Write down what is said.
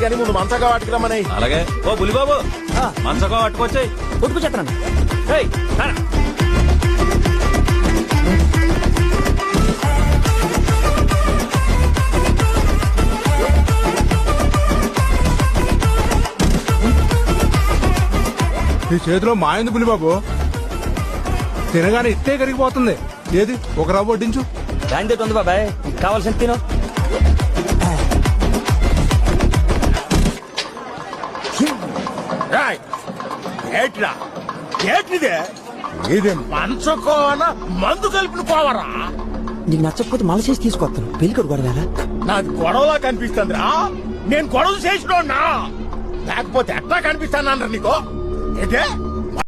కానీ ముందు మంచగా వాటికి రమ్మని. అలాగే. ఓ బులిబాబు మంచగా పట్టుకొచ్చాయి. కొట్టుకొచ్చేస్తాను. నీ చేతిలో మాయంది పులిబాబు, తినగానే ఇట్టే కరిగిపోతుంది. ఏది ఒక రవ్వ వడ్డించు. దాంతో ఉంది బాబాయ్, కావాల్సిన తిను. ఏట్రా ఏటిదే ఇది మంచుకోన మందు కలిపిన పోవరా? నీకు నచ్చకపోతే మళ్ళీ చేసి తీసుకొస్తాను. పెళ్లికొడు గొడవ నాది గొడవలా కనిపిస్తుందిరా. నేను గొడవ చేసినోన్నా లేకపోతే ఎట్లా కనిపిస్తానన్నారు నీకు? ఏంటే